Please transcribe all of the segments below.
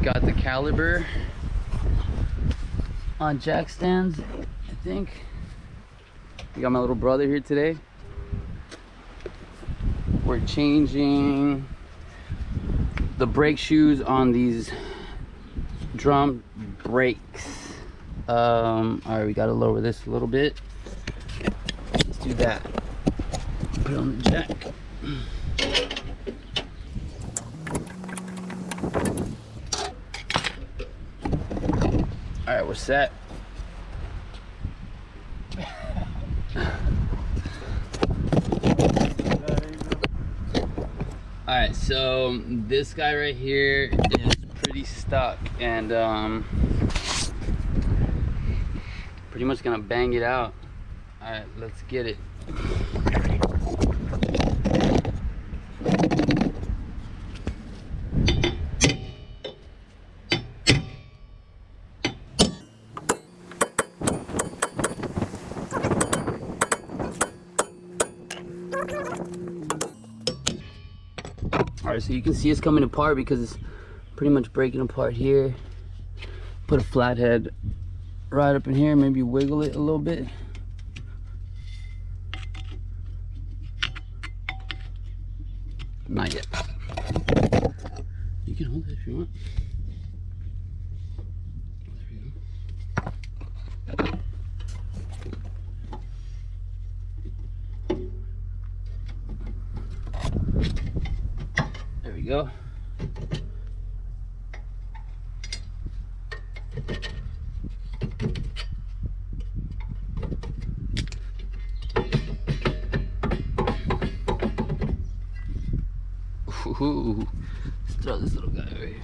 got the caliber on jack stands, I think. We got my little brother here today. We're changing the brake shoes on these drum brakes. All right, we gotta lower this a little bit. Let's do that. Put it on the jack. All right, we're set. All right, so this guy right here is pretty stuck, and pretty much gonna bang it out. All right, let's get it. All right, so you can see it's coming apart because it's pretty much breaking apart here. Put a flathead right up in here, maybe wiggle it a little bit. Not yet. You can hold it if you want. There we go. Ooh, let's throw this little guy over here.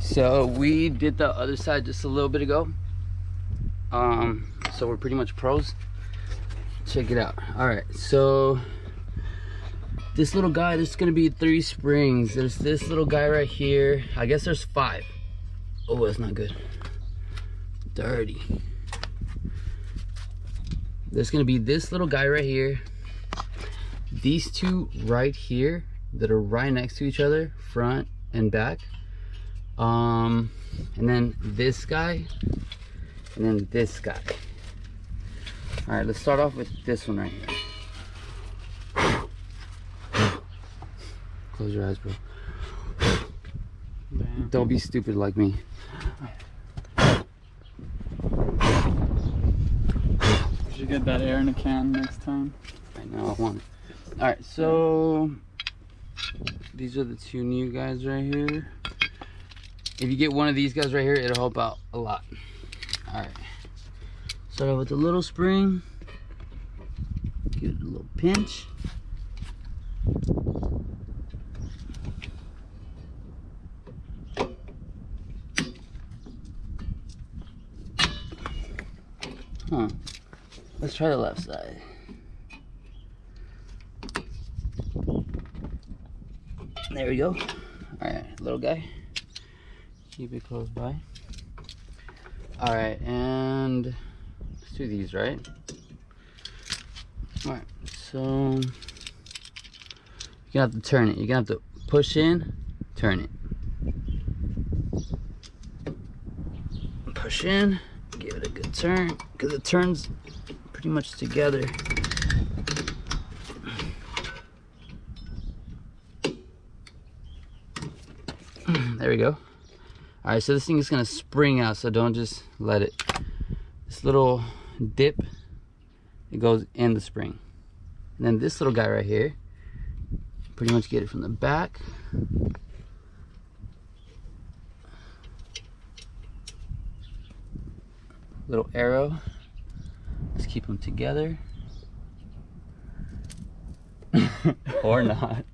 So we did the other side just a little bit ago. So we're pretty much pros. Check it out. All right, so this little guy, there's gonna be 3 springs. There's this little guy right here. I guess there's 5. Oh, that's not good. Dirty. There's gonna be this little guy right here. These 2 right here that are right next to each other, front and back. And then this guy, and then this guy. All right, let's start off with this one right here. Close your eyes, bro. Damn. Don't be stupid like me. You should get that air in a can next time. I know, I want it. All right, so these are the 2 new guys right here. If you get one of these guys right here, it'll help out a lot. All right, start off with a little spring. Give it a little pinch. Huh. Let's try the left side. There we go. All right, little guy. Keep it close by. All right, and let's do these, right? All right, so you're gonna have to turn it. You're gonna have to push in, turn it. Push in, give it a good turn, because it turns pretty much together. There we go. All right, so this thing is gonna spring out, so don't just let it. This little dip, it goes in the spring. And then this little guy right here, pretty much get it from the back. Little arrow. Let's keep them together. Or not.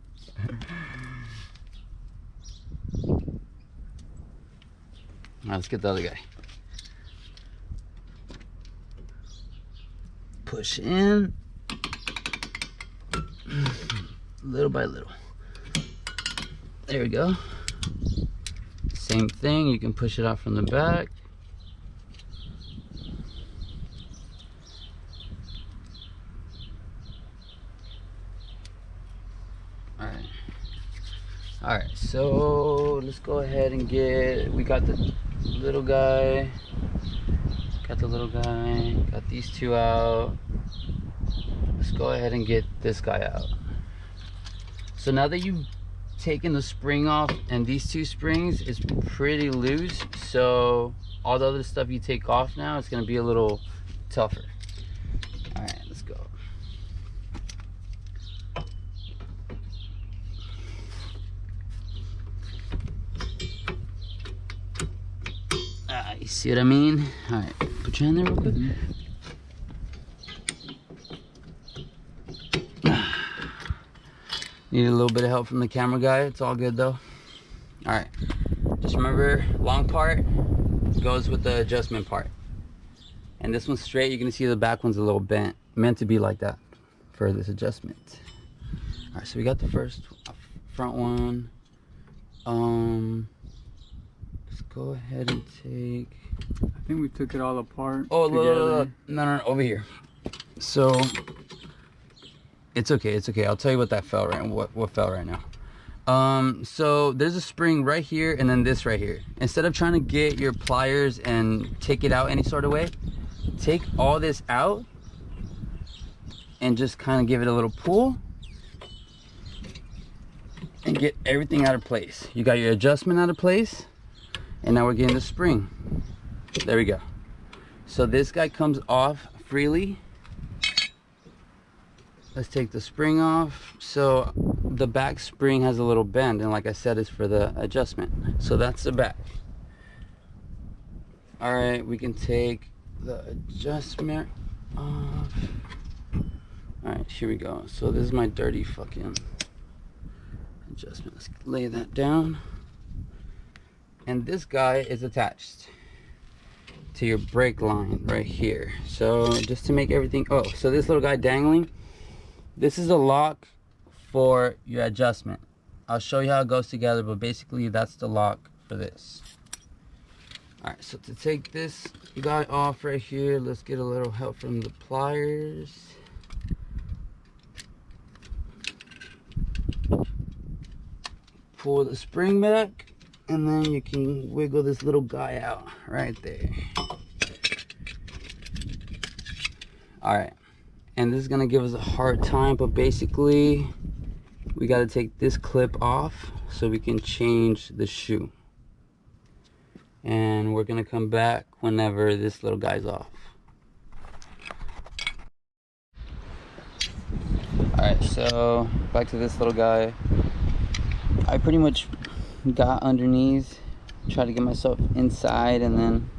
Now let's get the other guy. Push in. Little by little. There we go. Same thing, you can push it out from the back. All right, so let's go ahead and we got the little guy, got these two out. Let's go ahead and get this guy out. So now that you've taken the spring off, and these two springs is pretty loose, so all the other stuff you take off now, it's gonna be a little tougher. All right, let's go. You see what I mean? All right, put your hand there real quick. Need a little bit of help from the camera guy. It's all good though. All right, just remember, long part goes with the adjustment part. And this one's straight. You're gonna see the back one's a little bent. Meant to be like that for this adjustment. All right, so we got the front one. Let's go ahead and take. I think we took it all apart. Oh, look. No, over here. So it's okay. I'll tell you what that fell right. What fell right now. So there's a spring right here, and then this right here. Instead of trying to get your pliers and take it out any sort of way, take all this out and just kind of give it a little pull and get everything out of place. You got your adjustment out of place, and now we're getting the spring. There we go. So this guy comes off freely. Let's take the spring off. So the back spring has a little bend, and like I said, it's for the adjustment. So that's the back. All right, we can take the adjustment off. All right, here we go. So this is my dirty fucking adjustment. Let's lay that down. And this guy is attached to your brake line right here. So just to make everything, oh, so this little guy dangling, this is a lock for your adjustment. I'll show you how it goes together, but basically that's the lock for this. All right, so to take this guy off right here, let's get a little help from the pliers. Pull the spring back, and then you can wiggle this little guy out right there. All right, and this is gonna give us a hard time, but basically we got to take this clip off so we can change the shoe. And we're gonna come back whenever this little guy's off. All right, so back to this little guy. I pretty much got underneath, tried to get myself inside, and then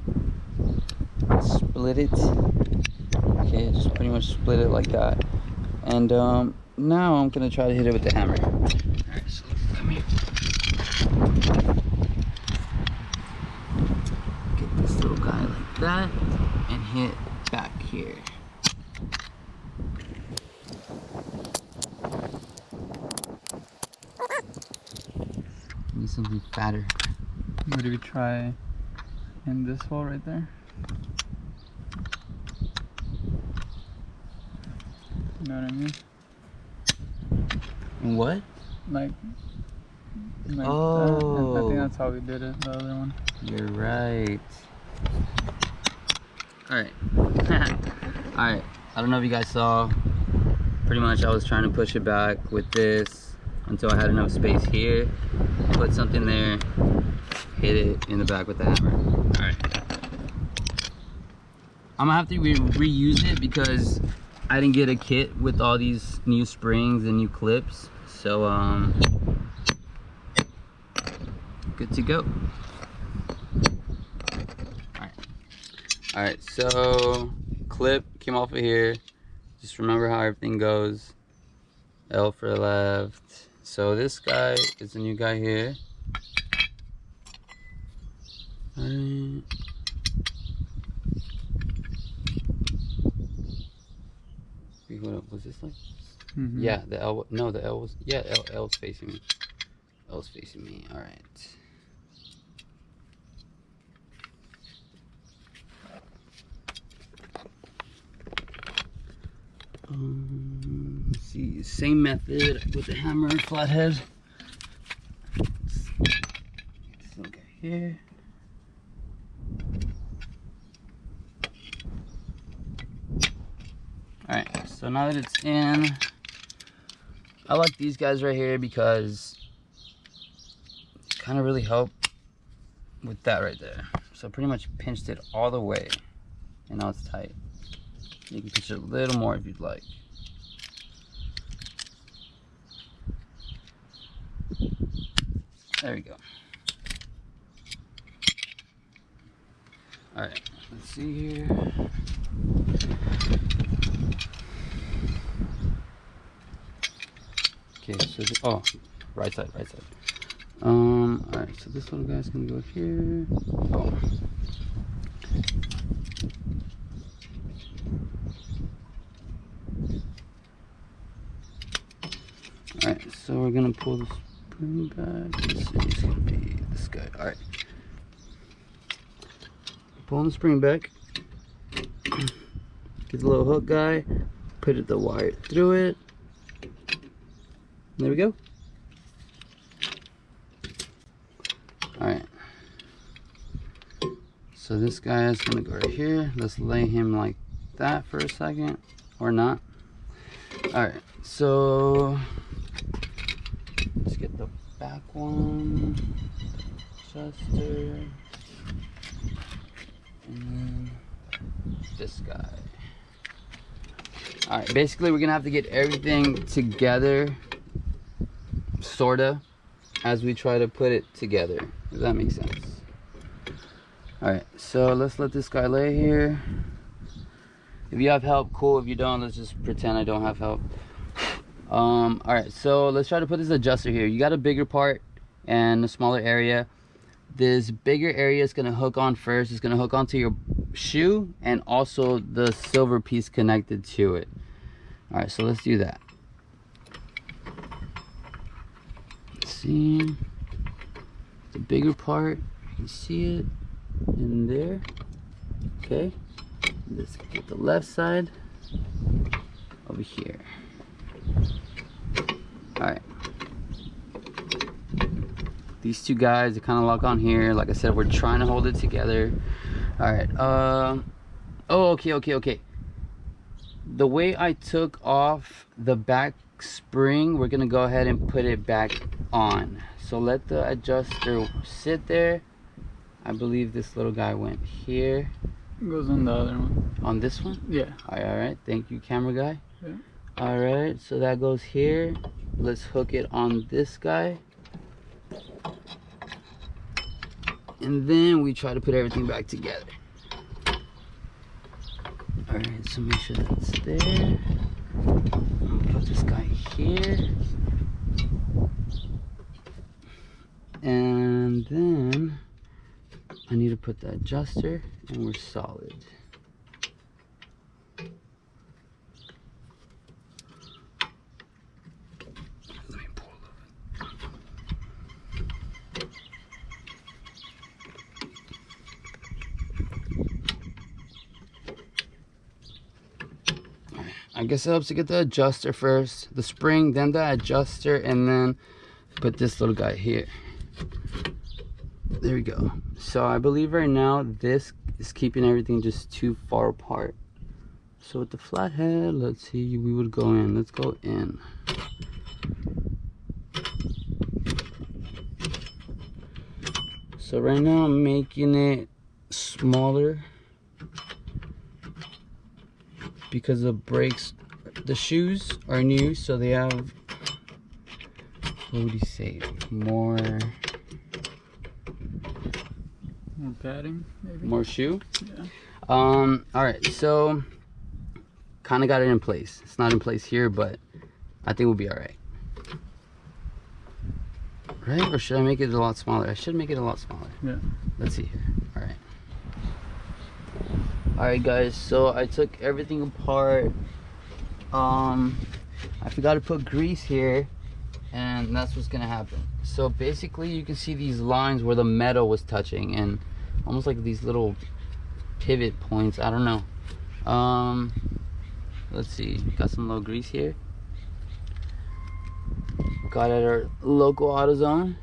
split it. Okay, just pretty much split it like that. And now I'm gonna try to hit it with the hammer. All right, so come here. Get this little guy like that and hit back here. Need something fatter. Maybe we try in this hole right there. You know what I mean? What? Like oh, that. I think that's how we did it, the other one. You're right. Alright. Alright. I don't know if you guys saw. Pretty much I was trying to push it back with this until I had enough space here. Put something there. Hit it in the back with the hammer. Alright. I'm gonna have to reuse it because I didn't get a kit with all these new springs and new clips. So good to go. Alright, so clip came off of here. Just remember how everything goes. L for the left. So this guy is a new guy here. Alright. Wait, hold up, was this like? Mm-hmm. Yeah, the L, no, the L was, yeah, L's facing me. L's facing me, alright. Let's see, same method with the hammer and flathead. here. All right, so now that it's in, I like these guys right here because it kind of really help with that right there. So pretty much pinched it all the way, and now it's tight. You can pinch it a little more if you'd like. There we go. All right, let's see here. Okay, so oh, right side. All right, so this little guy's gonna go here. Oh. All right, so we're gonna pull the spring back. Let's see, it's gonna be this guy. All right, pulling the spring back. Get the little hook guy. Put the wire through it. There we go. All right. So this guy is gonna go right here. Let's lay him like that for a second, or not. All right. So let's get the back one, adjuster, and then this guy. All right. Basically, we're gonna have to get everything together, sorta, as we try to put it together, if that makes sense. All right, so let's let this guy lay here. If you have help, cool. If you don't, let's just pretend I don't have help. All right, so let's try to put this adjuster here. You got a bigger part and a smaller area. This bigger area is gonna hook on first. It's gonna hook onto your shoe and also the silver piece connected to it. All right, so let's do that. See the bigger part, you can see it in there. Okay, let's get the left side over here. All right, these two guys are kind of lock on here. Like I said, we're trying to hold it together. All right, oh, okay. The way I took off the back spring, we're gonna go ahead and put it back on. So let the adjuster sit there. I believe this little guy went here. It goes on the other one. On this one? Yeah. All right. Thank you, camera guy. Yeah. All right, so that goes here. Let's hook it on this guy. And then we try to put everything back together. All right, so make sure that's there. Put this guy here. And then I need to put the adjuster, and we're solid. Let me pull a little bit. I guess it helps to get the adjuster first, the spring, then the adjuster, and then put this little guy here. There we go. So I believe right now this is keeping everything just too far apart. So with the flathead, let's see, we would go in. Let's go in. So right now I'm making it smaller because the brakes, the shoes are new, so they have, what would you say, more padding, maybe? More shoe? Yeah. All right, so kind of got it in place. It's not in place here, but I think we'll be all right. Right? Or should I make it a lot smaller? I should make it a lot smaller. Yeah. Let's see here. All right. All right, guys, so I took everything apart. I forgot to put grease here, and that's what's gonna happen. So basically you can see these lines where the metal was touching, and almost like these little pivot points. I don't know. Let's see, got some little grease here. Got at our local AutoZone.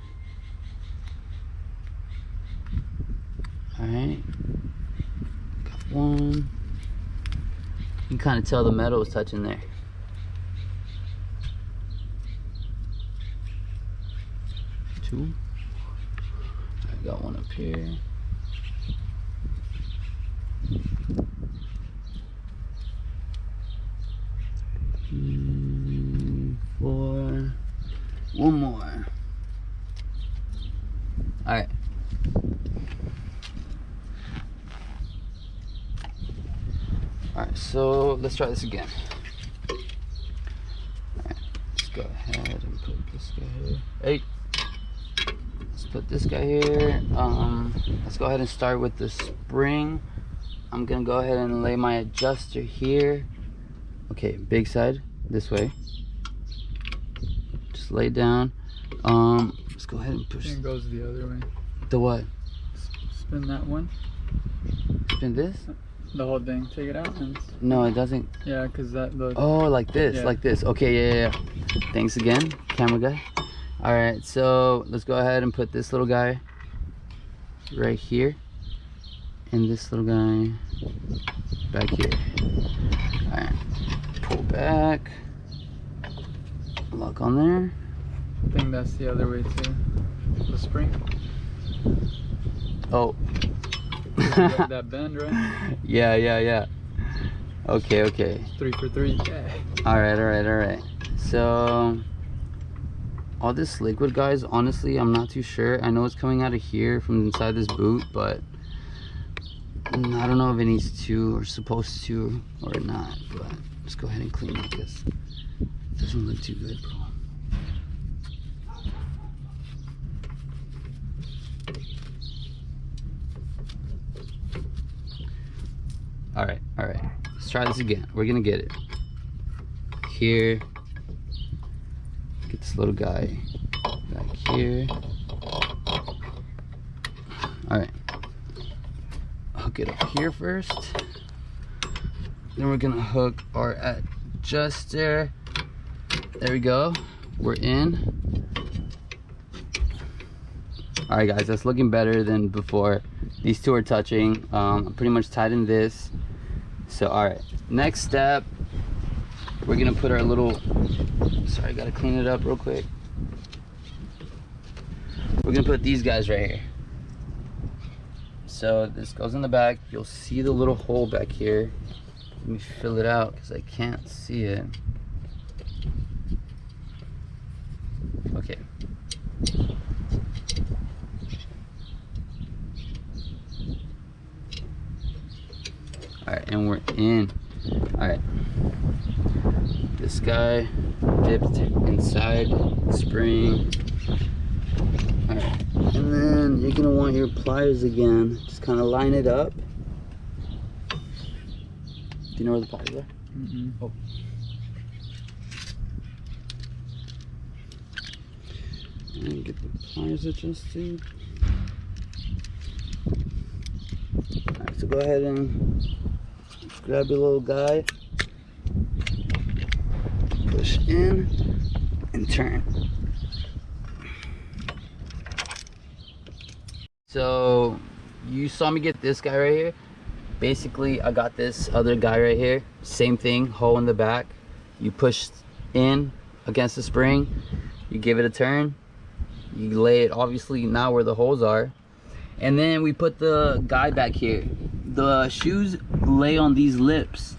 All right, got one. You can kind of tell the metal is touching there. Two. I got one up here. Four. One more. All right. All right, so let's try this again. All right, let's go ahead and put this guy here. Hey, let's put this guy here. Let's go ahead and start with the spring. I'm gonna go ahead and lay my adjuster here. Okay, big side this way. Just lay down. Let's go ahead and push. It goes the other way. The what? Spin that one. Spin this? The whole thing. Take it out and. No, it doesn't. Yeah, cause that. Oh, like this, yeah. like this. Okay, yeah. Thanks again, camera guy. All right, so let's go ahead and put this little guy right here, and this little guy back here. All right, pull back, lock on there. I think that's the other way too. The spring. Oh. That bend, right? Yeah. Okay. 3 for 3. Yeah. All right. So all this liquid, guys, honestly, I'm not too sure. I know it's coming out of here from inside this boot, but I don't know if it needs to or supposed to or not. But let's go ahead and clean it because it doesn't look too good, bro. All right. Let's try this again. We're gonna get it here. Get this little guy back here. All right. Hook it up here first. Then we're gonna hook our adjuster. There we go. We're in. All right, guys. That's looking better than before. These two are touching. I'm pretty much tightened this. So, all right, next step, we're gonna put our little, sorry, I gotta clean it up real quick. We're gonna put these guys right here. So this goes in the back. You'll see the little hole back here. Let me fill it out because I can't see it. Okay. All right, and we're in. All right, this guy dipped inside spring. All right, and then you're gonna want your pliers again. Just kind of line it up. Do you know where the pliers are? Mm-mm. Oh. And get the pliers adjusted. All right, so go ahead and grab your little guy, push in, and turn. So you saw me get this guy right here. Basically, I got this other guy right here. Same thing, hole in the back. You push in against the spring, you give it a turn, you lay it obviously now where the holes are, and then we put the guy back here. The shoes lay on these lips,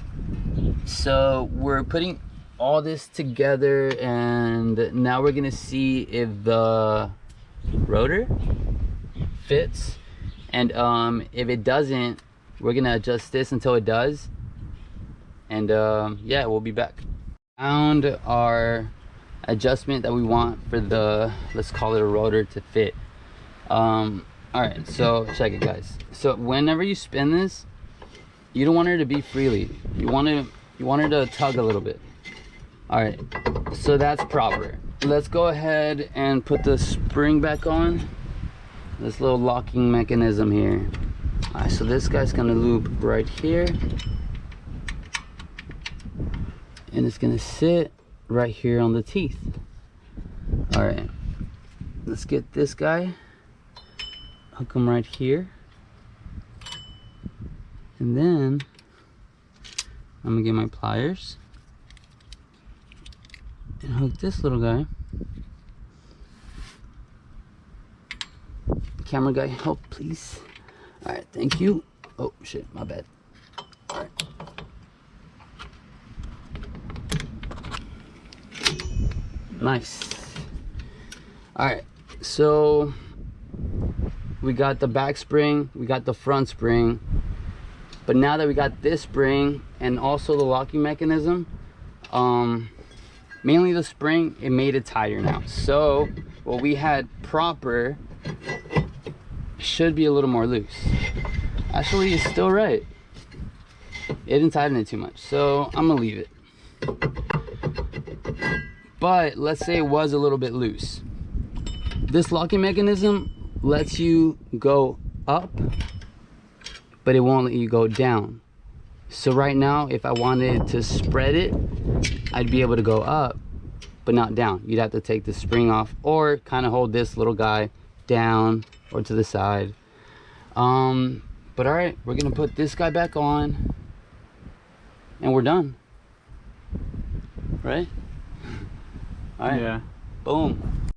so we're putting all this together, and now we're gonna see if the rotor fits, and if it doesn't, we're gonna adjust this until it does, and yeah, we'll be back. Found our adjustment that we want for the, let's call it a rotor, to fit. All right, so check it, guys. So whenever you spin this, you don't want her to be freely. You want her to tug a little bit. All right, so that's proper. Let's go ahead and put the spring back on. This little locking mechanism here. All right, so this guy's gonna loop right here, and it's gonna sit right here on the teeth. All right, let's get this guy. Hook him right here. And then I'm gonna get my pliers and hook this little guy. Camera guy, help please. All right, thank you. Oh shit, my bad. All right. Nice. All right, so we got the back spring, we got the front spring, but now that we got this spring and also the locking mechanism, mainly the spring, it made it tighter now. So what we had proper should be a little more loose. Actually, it's still right. It didn't tighten it too much, so I'm gonna leave it. But let's say it was a little bit loose. This locking mechanism lets you go up, but it won't let you go down. So right now, if I wanted to spread it, I'd be able to go up, but not down. You'd have to take the spring off or kind of hold this little guy down or to the side. But all right, we're gonna put this guy back on and we're done, right? All right. Yeah. Boom.